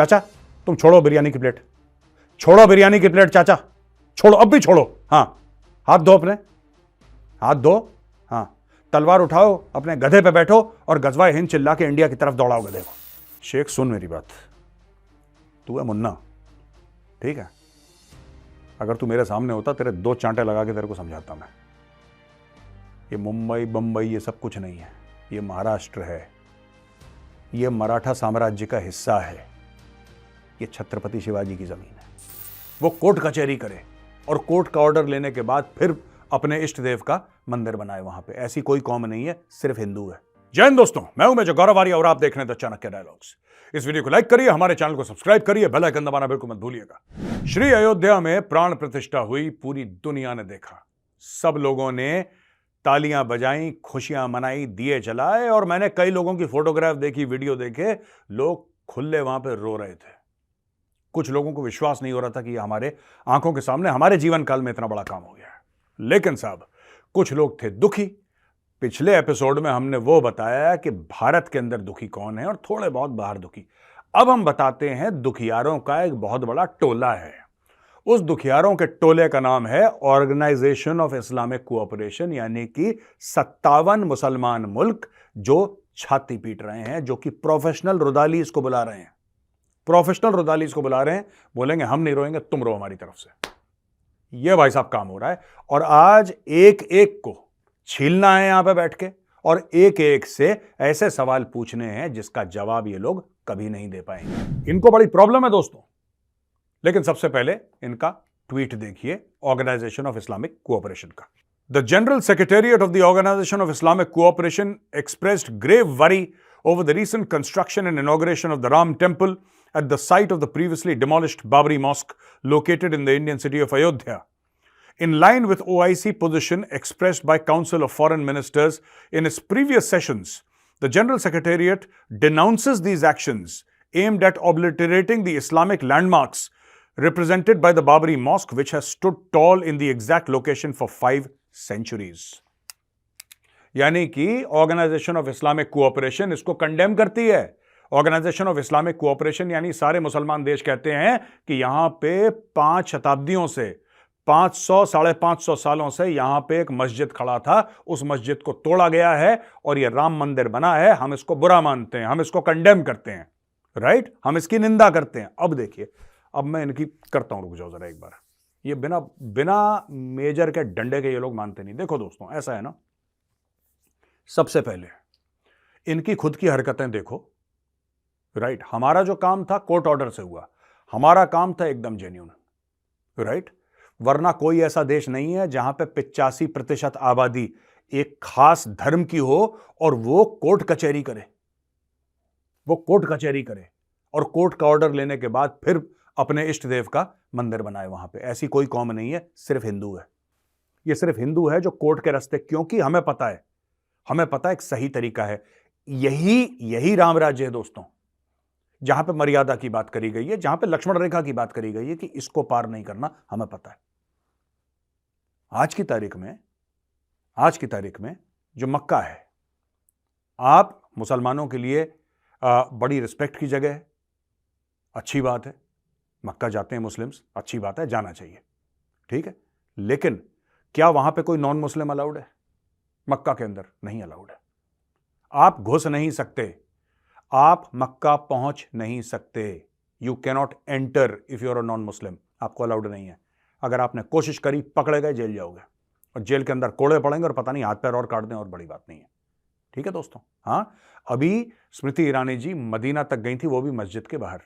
चाचा तुम छोड़ो बिरयानी की प्लेट, छोड़ो बिरयानी की प्लेट चाचा, छोड़ो, अब भी छोड़ो। हाँ, हाथ धो अपने, हाथ धो। हाँ, तलवार उठाओ, अपने गधे पे बैठो और गजवाए हिंद चिल्ला के इंडिया की तरफ दौड़ाओ गधे को। शेख सुन मेरी बात, तू है मुन्ना, ठीक है? अगर तू मेरे सामने होता तेरे 2 चांटे लगा के तेरे को समझाता मैं। ये मुंबई बंबई ये सब कुछ नहीं है, ये महाराष्ट्र है, ये मराठा साम्राज्य का हिस्सा है, ये छत्रपति शिवाजी की जमीन है। वो कोर्ट कचहरी करे और कोर्ट का ऑर्डर लेने के बाद फिर अपने इष्ट देव का मंदिर बनाए वहां पे। ऐसी कोई कौम नहीं है, सिर्फ हिंदू है। जय हिंद दोस्तों, मैं हूं मेजर गौरव आर्य और आप देख रहे हैं द चाणक्य डायलॉग्स। इस वीडियो को लाइक करिए, हमारे चैनल को सब्सक्राइब करिए, बेल आइकन दबाना बिल्कुल मत भूलिएगा। श्री अयोध्या में प्राण प्रतिष्ठा हुई, पूरी दुनिया ने देखा, सब लोगों ने तालियां बजाई, खुशियां मनाई, दिए जलाए और मैंने कई लोगों की फोटोग्राफ देखी, वीडियो देखे, लोग खुले वहां पे रो रहे थे। कुछ लोगों को विश्वास नहीं हो रहा था कि हमारे आंखों के सामने हमारे जीवन काल में इतना बड़ा काम हो गया है। लेकिन साहब, कुछ लोग थे दुखी। पिछले एपिसोड में हमने वो बताया कि भारत के अंदर दुखी कौन है और थोड़े बहुत बाहर दुखी। अब हम बताते हैं दुखियारों का एक बहुत बड़ा टोला है। उस दुखियारों के टोले का नाम है ऑर्गेनाइजेशन ऑफ इस्लामिक कोऑपरेशन, यानी कि 57 मुसलमान मुल्क जो छाती पीट रहे हैं, जो कि प्रोफेशनल रुदाली इसको बुला रहे हैं, प्रोफेशनल रुदाली इसको बुला रहे हैं, बोलेंगे हम नहीं रोएंगे, तुम रो हमारी तरफ से। यह भाई साहब काम हो रहा है और आज एक एक को छीलना है यहां पे बैठ के और एक एक से ऐसे सवाल पूछने हैं जिसका जवाब ये लोग कभी नहीं दे पाएंगे। इनको बड़ी प्रॉब्लम है दोस्तों। लेकिन सबसे पहले इनका ट्वीट देखिए ऑर्गेनाइजेशन ऑफ इस्लामिक कोऑपरेशन का। The general secretariat of the organisation of Islamic cooperation expressed grave worry over the recent construction and inauguration of the Ram Temple at the site of the previously demolished Babri Mosque located in the Indian city of Ayodhya. In line with OIC position expressed by Council of Foreign Ministers in its previous sessions, the General Secretariat denounces these actions aimed at obliterating the Islamic landmarks represented by the Babri Mosque, which has stood tall in the exact location for 5 centuries. यानी कि organisation of Islamic cooperation इसको condemn करती है। Organisation of Islamic cooperation यानी सारे मुसलमान देश कहते हैं कि यहां पे 5 शताब्दियों से 500 साढ़े 500 सालों से यहां पे एक मस्जिद खड़ा था, उस मस्जिद को तोड़ा गया है और यह राम मंदिर बना है, हम इसको बुरा मानते हैं, हम इसको कंडेम करते हैं, राइट, हम इसकी निंदा करते हैं। अब देखिए, अब मैं इनकी करता हूं, रुक जाओ जरा एक बार। ये बिना मेजर के डंडे के ये लोग मानते नहीं। देखो दोस्तों, ऐसा है ना, सबसे पहले इनकी खुद की हरकतें देखो, राइट। हमारा जो काम था कोर्ट ऑर्डर से हुआ, हमारा काम था एकदम जेन्युइन, राइट। वरना कोई ऐसा देश नहीं है जहां पे 85% आबादी एक खास धर्म की हो और वो कोर्ट कचहरी करे, वो कोर्ट कचहरी करे और कोर्ट का ऑर्डर लेने के बाद फिर अपने इष्ट देव का मंदिर बनाए वहां पे। ऐसी कोई कौम नहीं है, सिर्फ हिंदू है। ये सिर्फ हिंदू है जो कोर्ट के रास्ते, क्योंकि हमें पता है, हमें पता है एक सही तरीका है। यही राम राज्य है दोस्तों, जहां पे मर्यादा की बात करी गई है, जहां पे लक्ष्मण रेखा की बात करी गई है कि इसको पार नहीं करना, हमें पता है। आज की तारीख में जो मक्का है, आप मुसलमानों के लिए बड़ी रिस्पेक्ट की जगह है, अच्छी बात है, मक्का जाते हैं मुस्लिम्स, अच्छी बात है, जाना चाहिए, ठीक है। लेकिन क्या वहां पे कोई नॉन मुस्लिम अलाउड है? मक्का के अंदर नहीं अलाउड है। आप घुस नहीं सकते, आप मक्का पहुंच नहीं सकते। You cannot enter if you are a non Muslim, आपको अलाउड नहीं है। अगर आपने कोशिश करी, पकड़े गए, जेल जाओगे और जेल के अंदर कोड़े पड़ेंगे और पता नहीं हाथ पैर और काट दें, और बड़ी बात नहीं है, ठीक है दोस्तों। हां, अभी स्मृति ईरानी जी मदीना तक गई थी, वो भी मस्जिद के बाहर।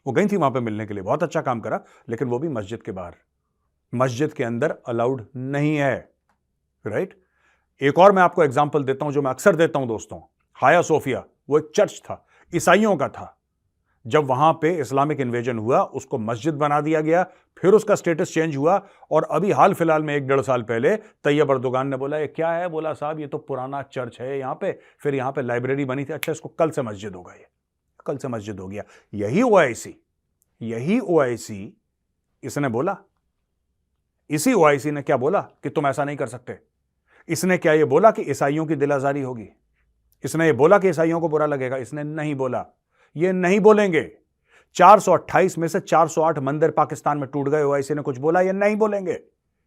वो गई थी वहां पे मिलने के लिए, बहुत अच्छा काम करा, लेकिन वो भी मस्जिद के बाहर, मस्जिद के अंदर अलाउड नहीं है, राइट। एक और मैं आपको एग्जांपल देता हूं जो मैं अक्सर देता हूं दोस्तों। हाया सोफिया, वो एक चर्च था, ईसाइयों का था। जब वहां पे इस्लामिक इन्वेजन हुआ, उसको मस्जिद बना दिया गया, फिर उसका स्टेटस चेंज हुआ और अभी हाल फिलहाल में 1-1.5 साल पहले तैयब अर्दोगान ने बोला ये क्या है? बोला साहब ये तो पुराना चर्च है यहां पे, फिर यहां पे लाइब्रेरी बनी थी, अच्छा इसको कल से मस्जिद होगा, ये कल से मस्जिद हो गया। यही ओआईसी इसने बोला, इसी ओआईसी ने क्या बोला कि तुम ऐसा नहीं कर सकते। इसने क्या ये बोला कि ईसाइयों की दिल आजारी होगी? इसने ये बोला कि ईसाइयों को बुरा लगेगा? इसने नहीं बोला। ये नहीं बोलेंगे। 428 में से 408 मंदिर पाकिस्तान में टूट गए, ओवैसी ने कुछ बोला? ये नहीं बोलेंगे।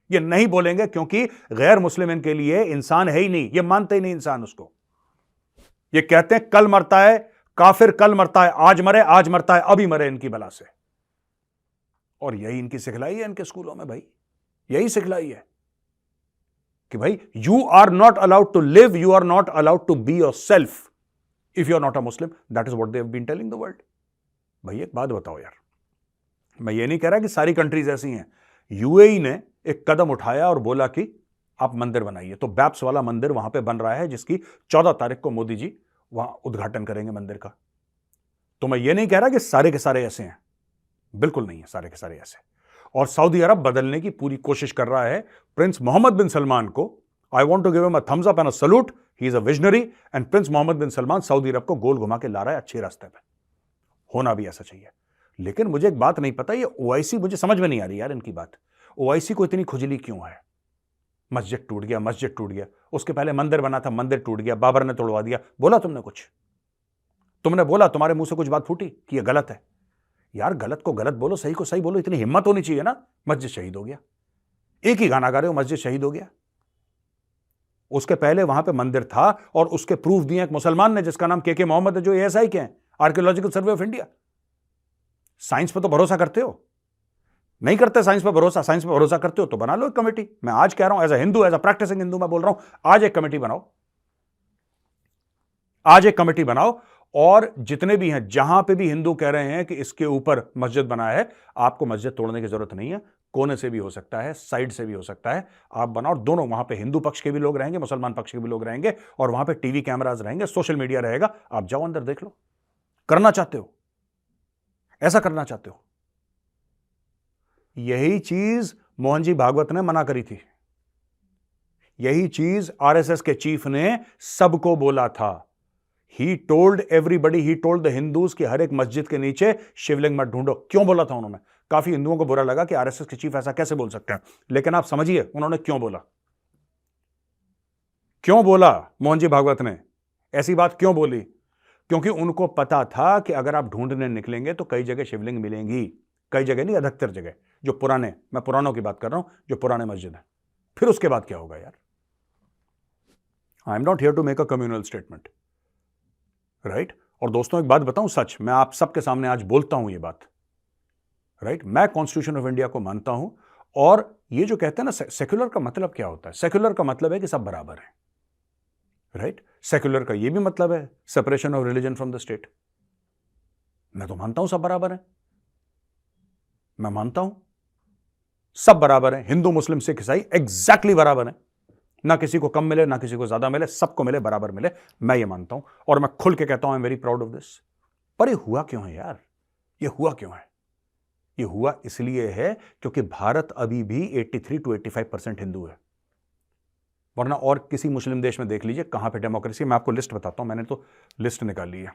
ये नहीं बोलेंगे क्योंकि गैर मुस्लिम इनके लिए इंसान है ही नहीं, ये मानते ही नहीं इंसान उसको। ये कहते हैं कल मरता है काफिर, कल मरता है, आज मरे, आज मरता है, अभी मरे इनकी बला से। और यही इनकी सिखलाई है इनके स्कूलों में भाई, यही सिखलाई है कि भाई you are not allowed to live, you are not allowed to be yourself if you are not a Muslim. That is what they have been telling the world. भाई एक बात बताओ यार, मैं ये नहीं कह रहा कि सारी कंट्रीज ऐसी हैं। यूएई ने एक कदम उठाया और बोला कि आप मंदिर बनाइए, तो बैप्स वाला मंदिर वहां पे बन रहा है, जिसकी 14 तारीख को मोदी जी वहां उद्घाटन करेंगे मंदिर का। तो मैं ये नहीं कह रहा कि सारे के सारे ऐसे हैं, बिल्कुल नहीं है सारे के सारे ऐसे। और सऊदी अरब बदलने की पूरी कोशिश कर रहा है। प्रिंस मोहम्मद बिन सलमान को I want to give him a thumbs up and a salute, he is a visionary. And prince Mohammed bin Salman Saudi Arab को गोल घुमा के ला रहा है अच्छे रास्ते पे, होना भी ऐसा चाहिए। लेकिन मुझे एक बात नहीं पता, ये ओआईसी मुझे समझ में नहीं आ रही यार इनकी बात। ओआईसी को इतनी खुजली क्यों है? मस्जिद टूट गया, मस्जिद टूट गया, उसके पहले मंदिर बना था, मंदिर टूट गया, बाबर ने तोड़वा दिया। बोला तुमने कुछ? तुमने बोला, तुम्हारे मुंह से कुछ बात फूटी कि यह गलत है? यार गलत को गलत बोलो, सही को सही बोलो, इतनी हिम्मत होनी चाहिए ना। मस्जिद शहीद हो गया, एक ही गाना गा रहे हो, मस्जिद शहीद हो गया। उसके पहले वहां पे मंदिर था और उसके प्रूफ दिए एक मुसलमान ने जिसका नाम के मोहम्मद है, जो एएसआई के हैं, archaeological survey of India. Science पे तो भरोसा करते हो? नहीं करते साइंस पे भरोसा? साइंस पे भरोसा करते हो तो बना लो एक कमेटी। मैं आज कह रहा हूं, as a Hindu, as a practising Hindu मैं बोल रहा हूं, आज एक कमेटी बनाओ, आज एक कमेटी बनाओ। और जितने भी हैं, जहां पे भी हिंदू कह रहे हैं कि इसके ऊपर मस्जिद बना है, आपको मस्जिद तोड़ने की जरूरत नहीं है, कोने से भी हो सकता है, साइड से भी हो सकता है, आप बनाओ। दोनों, वहां पे हिंदू पक्ष के भी लोग रहेंगे, मुसलमान पक्ष के भी लोग रहेंगे, और वहां पे टीवी कैमराज रहेंगे, सोशल मीडिया रहेगा। आप जाओ अंदर देख लो। करना चाहते हो? ऐसा करना चाहते हो? यही चीज मोहन जी भागवत ने मना करी थी, यही चीज आरएसएस के चीफ ने सबको बोला था। He told everybody, he told the Hindus कि हर एक मस्जिद के नीचे शिवलिंग मत ढूंढो। क्यों बोला था उन्होंने? काफी हिंदुओं को बुरा लगा कि आरएसएस के चीफ ऐसा कैसे बोल सकते हैं, लेकिन आप समझिए उन्होंने क्यों बोला। क्यों बोला मोहन जी भागवत ने ऐसी बात? क्यों बोली? क्योंकि उनको पता था कि अगर आप ढूंढने निकलेंगे तो कई जगह शिवलिंग मिलेंगी, कई जगह नहीं, अधिकतर जगह, जो पुराने, मैं पुरानों की बात कर रहा हूं, जो पुराने मस्जिद है। फिर उसके बाद क्या होगा यार? I am not here to make a communal statement, right? और दोस्तों एक बात बताऊं, सच, मैं आप सबके सामने आज बोलता हूं ये बात, राइट? मैं कॉन्स्टिट्यूशन ऑफ इंडिया को मानता हूं। और ये जो कहते हैं ना सेक्युलर का मतलब क्या होता है? सेक्युलर का मतलब है कि सब बराबर है, राइट? सेक्युलर का ये भी मतलब है separation of religion from the state. मैं तो मानता हूं सब बराबर है, मैं मानता हूं सब बराबर है, हिंदू मुस्लिम सिख ईसाई एग्जैक्टली बराबर है, ना किसी को कम मिले ना किसी को ज्यादा मिले, सबको मिले, बराबर मिले, मैं ये मानता हूं। और मैं खुल के कहता हूं I am very proud of this. पर ये हुआ क्यों है यार? ये हुआ क्यों है? ये हुआ इसलिए है क्योंकि भारत अभी भी 83 to 85% हिंदू है। वरना और किसी मुस्लिम देश में देख लीजिए कहां पे डेमोक्रेसी। मैं आपको लिस्ट बताता हूं, मैंने तो लिस्ट निकाली है।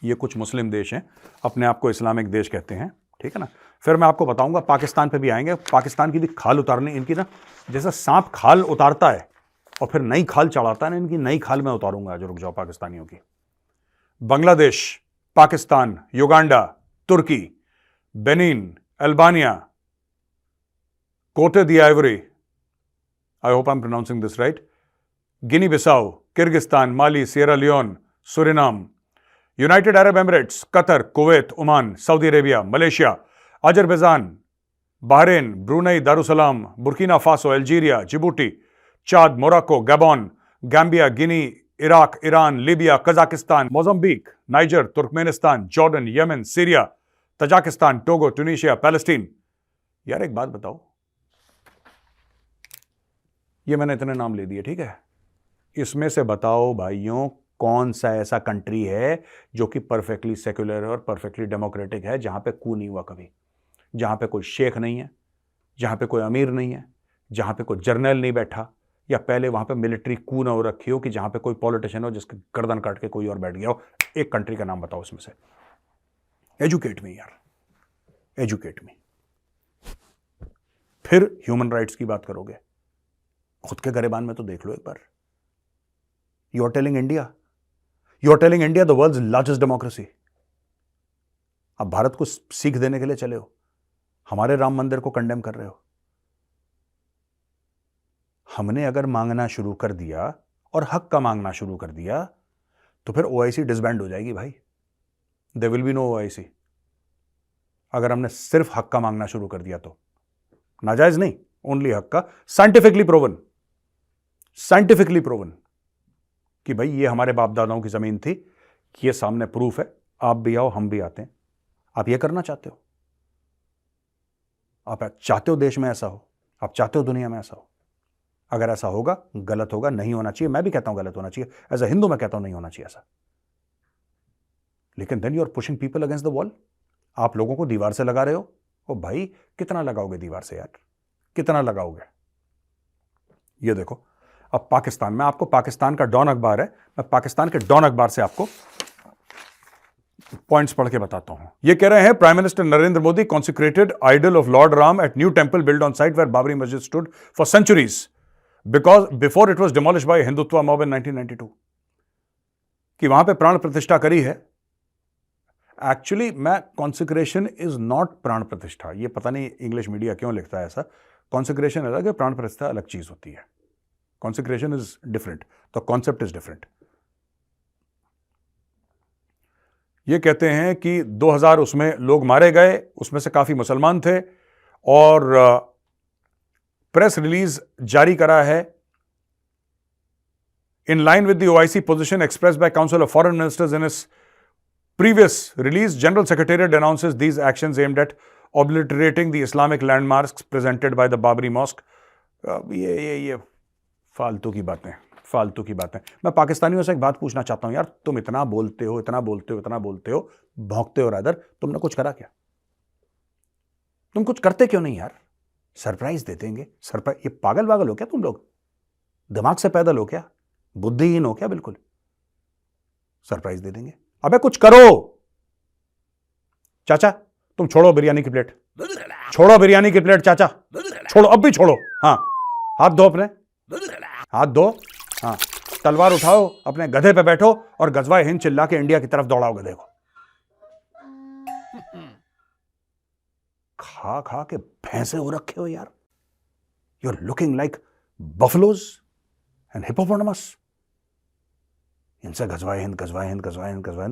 ये कुछ मुस्लिम देश हैं, अपने आप को इस्लामिक देश कहते हैं, ठीक है ना? फिर मैं आपको बताऊंगा, पाकिस्तान पे भी आएंगे। पाकिस्तान की भी खाल उतारनी इनकी ना, जैसे सांप खाल उतारता है और फिर नई खाल चढ़ाता है ना, इनकी नई खाल मैं उतारूंगा आज, रुक जाओ, पाकिस्तानियों की। Bangladesh, Pakistan, Uganda, Turkey, Benin, Albania, Cote d'Ivoire, I hope I am pronouncing this right, Guinea Bissau, Kyrgyzstan, Mali, Sierra Leone, Suriname, United Arab Emirates, Qatar, Kuwait, Oman, Saudi Arabia, Malaysia, Azerbaijan, Bahrain, Brunei, Darussalam, Burkina Faso, Algeria, Djibouti, Chad, Morocco, Gabon, Gambia, Guinea, Iraq, Iran, Libya, Kazakhstan, Mozambique, Niger, Turkmenistan, Jordan, Yemen, Syria, Tajikistan, Togo, Tunisia, Palestine. यार एक बात बताओ, ये मैंने इतने नाम ले दिए, ठीक है? इसमें से बताओ भाइयों, कौन सा ऐसा कंट्री है जो कि परफेक्टली सेक्युलर और परफेक्टली डेमोक्रेटिक है, जहां पे कू नहीं हुआ कभी, जहां पे कोई शेख नहीं है, जहां पे कोई अमीर नहीं है, जहां पे कोई जर्नल नहीं बैठा, या पहले वहां पे मिलिट्री कू ना हो रखी हो कि जहां पे कोई पॉलिटिशियन हो जिसके गर्दन काट के कोई और बैठ गया हो। एक कंट्री का नाम बताओ इसमें से। एजुकेट मी यार, एजुकेट मी। फिर ह्यूमन राइट्स की बात करोगे, खुद के गरेबान में तो देख लो एक बार। You are telling India the world's largest democracy, आप भारत को सीख देने के लिए चले हो, हमारे राम मंदिर को कंडेम कर रहे हो। हमने अगर मांगना शुरू कर दिया और हक का मांगना शुरू कर दिया तो फिर ओआईसी डिसबैंड हो जाएगी भाई। There will be no OIC. अगर हमने सिर्फ हक का मांगना शुरू कर दिया तो, नाजायज नहीं, ओनली हक का, साइंटिफिकली प्रूवन कि भाई ये हमारे बाप दादाओं की जमीन थी, कि ये सामने प्रूफ है, आप भी आओ हम भी आते हैं। आप ये करना चाहते हो? आप चाहते हो देश में ऐसा हो? आप चाहते हो दुनिया में ऐसा हो? अगर ऐसा होगा, गलत होगा, नहीं होना चाहिए। मैं भी कहता हूं गलत होना चाहिए, एज अ हिंदू मैं कहता हूं नहीं होना चाहिए ऐसा। लेकिन then you are pushing people against the wall. आप लोगों को दीवार से लगा रहे हो। ओ भाई, कितना लगाओगे दीवार से यार, कितना लगाओगे? ये देखो, अब पाकिस्तान में, आपको पाकिस्तान का डॉन अखबार है, मैं पाकिस्तान के डॉन अखबार से आपको पॉइंट्स पढ़ के बताता हूं। ये कह रहे हैं, prime minister Narendra Modi consecrated idol of lord Ram at new temple build on site where Babri Masjid stood for centuries before it was demolish by Hindutva mob in 1992। कि वहां पे प्राण प्रतिष्ठा करी है। एक्चुअली मैं कॉन्सिक्रेशन इज नॉट प्राण प्रतिष्ठा, ये पता नहीं इंग्लिश मीडिया क्यों लिखता है ऐसा। कॉन्सिक्रेशन अलग है, प्राण प्रतिष्ठा अलग चीज होती है। कॉन्सिक्रेशन इज डिफरेंट, तो कॉन्सेप्ट इज डिफरेंट। ये कहते हैं कि 2000 उसमें लोग मारे गए, उसमें से काफी मुसलमान थे, और प्रेस रिलीज जारी करा है। In line with the OIC position expressed by council of foreign ministers in इस previous release, General Secretariat announces these actions aimed at obliterating the Islamic landmarks presented by the Babri Mosque. ये फालतू की बातें, फालतू की बातें। मैं पाकिस्तानियों से एक बात पूछना चाहता हूं यार, तुम इतना बोलते हो, भौंकते हो, रादर तुमने कुछ करा क्या? तुम कुछ करते क्यों नहीं यार? सरप्राइज दे देंगे, सरप्राइज। ये पागल हो क्या तुम लोग? दिमाग से पैदल हो क्या? बुद्धिहीन हो क्या? बिल्कुल सरप्राइज दे देंगे। अबे कुछ करो चाचा। तुम छोड़ो बिरयानी की प्लेट, छोड़ो बिरयानी की प्लेट चाचा, छोड़ो, अब भी छोड़ो। हाँ, हाथ धो अपने, हाथ धो। हाँ, तलवार उठाओ, अपने गधे पे बैठो और गजवाए हिंद चिल्ला के इंडिया की तरफ दौड़ाओ गधे को। खा खा के भैंसे हो रखे हो यार। You are looking like buffaloes and hippopotamus. इनसे गजवाए हिंद,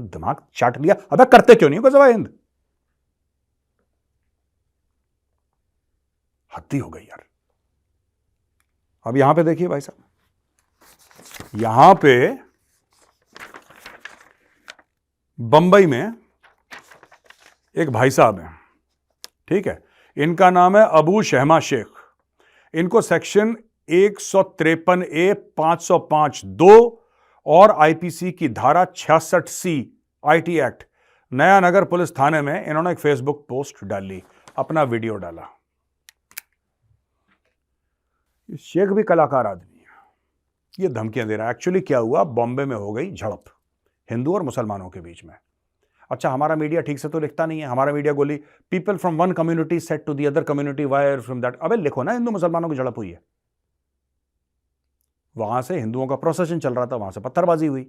दिमाग चाट लिया। अबे करते क्यों नहीं हो गजवाए हिंद? हद्दी हो गई यार। अब यहां पे देखिए भाई साहब, यहां पे बंबई में एक भाई साहब हैं, ठीक है, इनका नाम है अबू शहमा शेख। इनको सेक्शन 153A 505(2) और आईपीसी की धारा 66C आईटी एक्ट, नया नगर पुलिस थाने में इन्होंने एक फेसबुक पोस्ट डाली, अपना वीडियो डाला। शेख भी कलाकार आदमी है, ये धमकियां दे रहा है। एक्चुअली क्या हुआ, बॉम्बे में हो गई झड़प हिंदू और मुसलमानों के बीच में। अच्छा, हमारा मीडिया ठीक से तो लिखता नहीं है। हमारा मीडिया गोली, people from one community set to the other community wire from that. अबे लिखो ना, हिंदू मुसलमानों की झड़प हुई है। वहां से हिंदुओं का प्रोसेशन चल रहा था, वहां से पत्थरबाजी हुई,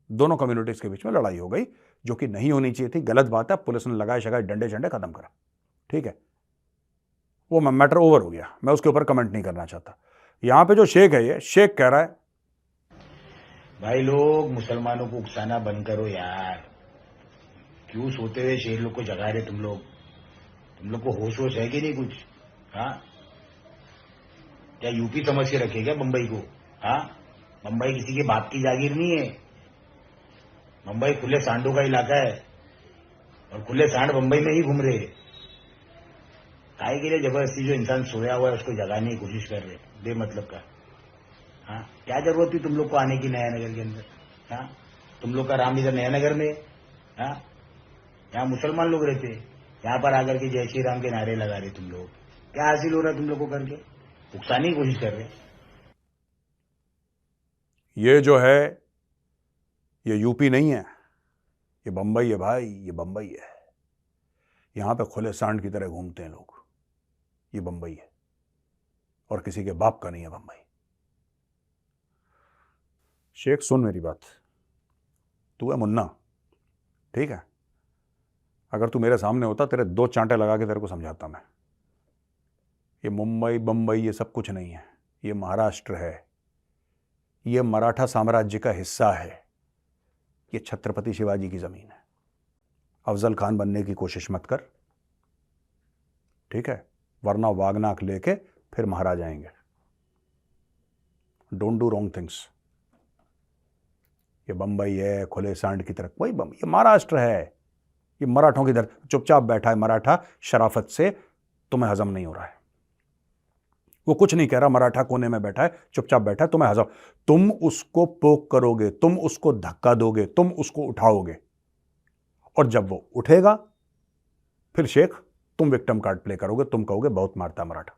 दोनों कम्युनिटीज के बीच में लड़ाई हो गई, जो कि नहीं होनी चाहिए थी, गलत बात है। पुलिस ने लगाए शगाए डंडे शंडे खत्म करा, ठीक है, वो मैटर ओवर हो गया, मैं उसके ऊपर कमेंट नहीं करना चाहता। यहां पे जो शेख है, ये शेख कह रहा है, भाई लोग मुसलमानों को उकसाना बंद करो यार। क्यों सोते हुए शेर लोग को जगा रहे तुम लोग को होश वोश है कि नहीं कुछ? हाँ, क्या यूपी समझ के रखे क्या बंबई को? हाँ, बंबई किसी के बाप की जागीर नहीं है। बंबई खुले सांडों का इलाका है और खुले सांड बंबई में ही घूम रहे हैं। काहे के लिए जबरदस्ती जो इंसान सोया हुआ है उसको जगाने की कोशिश कर रहे, बेमतलब का। हाँ, क्या जरूरत थी तुम लोग को आने की नया नगर के अंदर? हाँ, तुम लोग का राम इधर नया नगर में। हाँ, यहाँ मुसलमान लोग रहते, यहाँ पर आकर के जय श्री राम के नारे लगा रहे तुम लोग। क्या हासिल हो रहा है तुम लोग को करके? उकसाने की कोशिश कर रहे। ये जो है, ये यूपी नहीं है, ये बंबई है भाई, ये बंबई है। यहां पे खुले सांड की तरह घूमते हैं लोग, ये बंबई है और किसी के बाप का नहीं है बंबई। शेख सुन मेरी बात, तू है मुन्ना, ठीक है? अगर तू मेरे सामने होता तेरे 2 चांटे लगा के तेरे को समझाता मैं। ये मुंबई बम्बई ये सब कुछ नहीं है, ये महाराष्ट्र है, ये मराठा साम्राज्य का हिस्सा है, ये छत्रपति शिवाजी की जमीन है। अफजल खान बनने की कोशिश मत कर, ठीक है, वरना वागनाक लेके फिर महाराज आएंगे। Don't do wrong things. ये बंबई है खुले सांड की तरह, वही ये महाराष्ट्र है, ये मराठों की तरह चुपचाप बैठा है मराठा, शराफत से। तुम्हें हजम नहीं हो रहा है, वो कुछ नहीं कह रहा, मराठा कोने में बैठा है, चुपचाप बैठा है, तुम्हें हजम। तुम उसको पोक करोगे, तुम उसको धक्का दोगे, तुम उसको उठाओगे, और जब वो उठेगा फिर शेख तुम विक्टिम कार्ड प्ले करोगे, तुम कहोगे बहुत मारता मराठा।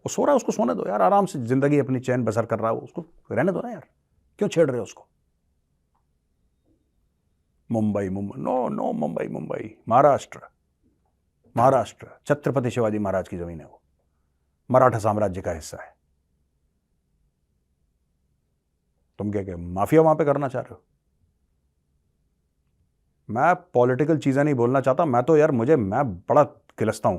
वो सो रहा है, उसको सोने दो यार, आराम से जिंदगी अपनी चैन बसर कर रहा है, उसको रहने दो ना यार, क्यों छेड़ रहे हो उसको। मुंबई मुंबई नो नो, मुंबई मुंबई, महाराष्ट्र, महाराष्ट्र छत्रपति शिवाजी महाराज की जमीन है, वो मराठा साम्राज्य का हिस्सा है। तुम क्या माफिया वहां पे करना चाह रहे हो? मैं पॉलिटिकल चीजें नहीं बोलना चाहता, मैं तो यार मैं बड़ा किलसता हूं,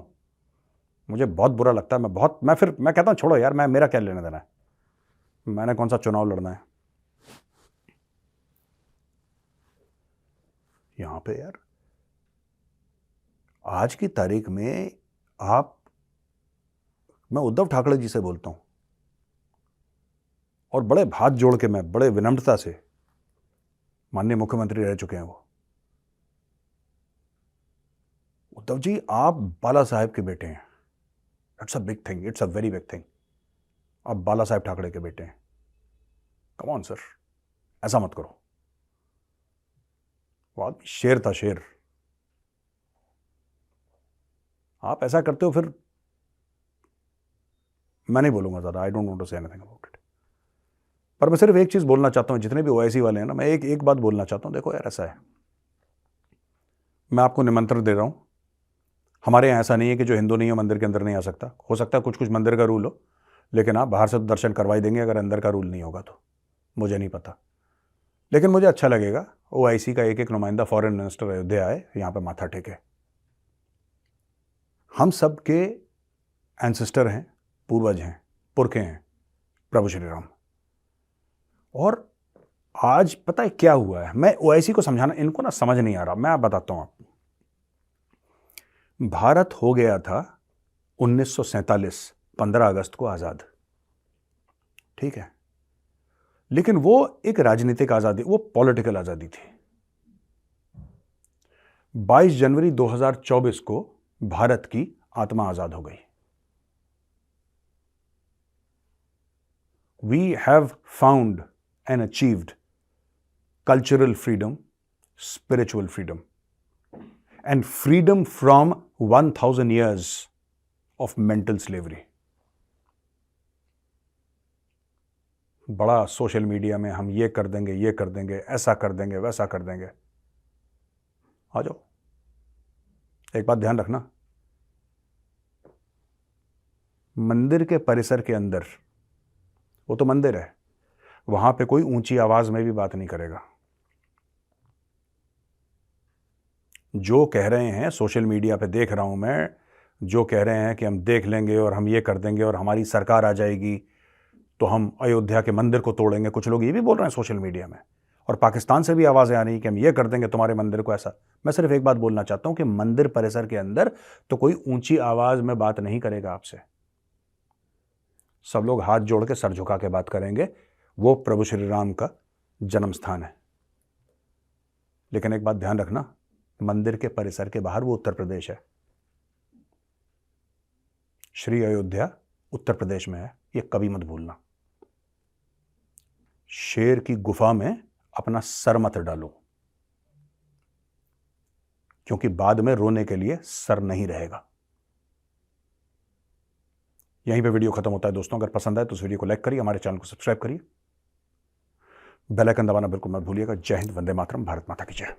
मुझे बहुत बुरा लगता है, मैं कहता हूं छोड़ो यार, मेरा क्या लेना देना है, मैंने कौन सा चुनाव लड़ना है यहां पे यार। आज की तारीख में मैं उद्धव ठाकरे जी से बोलता हूं, और बड़े हाथ जोड़ के, मैं बड़े विनम्रता से, माननीय मुख्यमंत्री रह चुके हैं वो, उद्धव जी आप बाला साहेब के बेटे हैं, it's a big thing, it's a very big thing, आप बाला साहेब ठाकरे के बेटे हैं, कम ऑन सर, ऐसा मत करो। वो आदमी शेर था, शेर, आप ऐसा करते हो, फिर मैं नहीं बोलूंगा ज्यादा, I don't want to say anything about it. पर मैं सिर्फ एक चीज बोलना चाहता हूं, जितने भी ओआईसी वाले हैं ना, मैं एक बात बोलना चाहता हूं, देखो यार ऐसा है, मैं आपको निमंत्रण दे रहा हूं, हमारे यहाँ ऐसा नहीं है कि जो हिंदू नहीं हो मंदिर के अंदर नहीं आ सकता, हो सकता है कुछ कुछ मंदिर का रूल हो, लेकिन आप बाहर से तो दर्शन करवाई देंगे, अगर अंदर का रूल नहीं होगा तो मुझे नहीं पता। लेकिन मुझे अच्छा लगेगा ओआईसी का एक नुमाइंदा फॉरेन मिनिस्टर अयोध्या आए, यहाँ पे माथा टेके। हम सब के एंसेस्टर हैं, पूर्वज हैं, पुरखे हैं प्रभु श्री राम। और आज पता है क्या हुआ है, मैं ओआईसी को समझाना, इनको ना समझ नहीं आ रहा, मैं आप बताता हूं आपको। भारत हो गया था 1947 15 अगस्त को आजाद, ठीक है, लेकिन वो एक राजनीतिक आजादी, वो पॉलिटिकल आजादी थी। 22 जनवरी 2024 को भारत की आत्मा आजाद हो गई। We have found and achieved cultural freedom, spiritual freedom, and freedom from 1000 years of mental slavery. बड़ा सोशल मीडिया में हम ये कर देंगे, ये कर देंगे, ऐसा कर देंगे, वैसा कर देंगे। आ जाओ, एक बात ध्यान रखना, मंदिर के परिसर के अंदर, वो तो मंदिर है, वहां पे कोई ऊंची आवाज में भी बात नहीं करेगा। जो कह रहे हैं सोशल मीडिया पे, देख रहा हूं मैं, जो कह रहे हैं कि हम देख लेंगे और हम ये कर देंगे और हमारी सरकार आ जाएगी तो हम अयोध्या के मंदिर को तोड़ेंगे, कुछ लोग ये भी बोल रहे हैं सोशल मीडिया में, और पाकिस्तान से भी आवाजें आ रही कि हम ये कर देंगे तुम्हारे मंदिर को ऐसा। मैं सिर्फ एक बात बोलना चाहता हूं कि मंदिर परिसर के अंदर तो कोई ऊंची आवाज में बात नहीं करेगा आपसे, सब लोग हाथ जोड़ के सर झुका के बात करेंगे, वो प्रभु श्री राम का जन्म स्थान है। लेकिन एक बात ध्यान रखना, मंदिर के परिसर के बाहर वो उत्तर प्रदेश है, श्री अयोध्या उत्तर प्रदेश में है, ये कभी मत भूलना। शेर की गुफा में अपना सर मत डालो, क्योंकि बाद में रोने के लिए सर नहीं रहेगा। यहीं पे वीडियो खत्म होता है दोस्तों। अगर पसंद आए तो इस वीडियो को लाइक करिए, हमारे चैनल को सब्सक्राइब करिए, बेल आइकन दबाना बिल्कुल मत भूलिएगा। जय हिंद, वंदे मातरम, भारत माता की जय।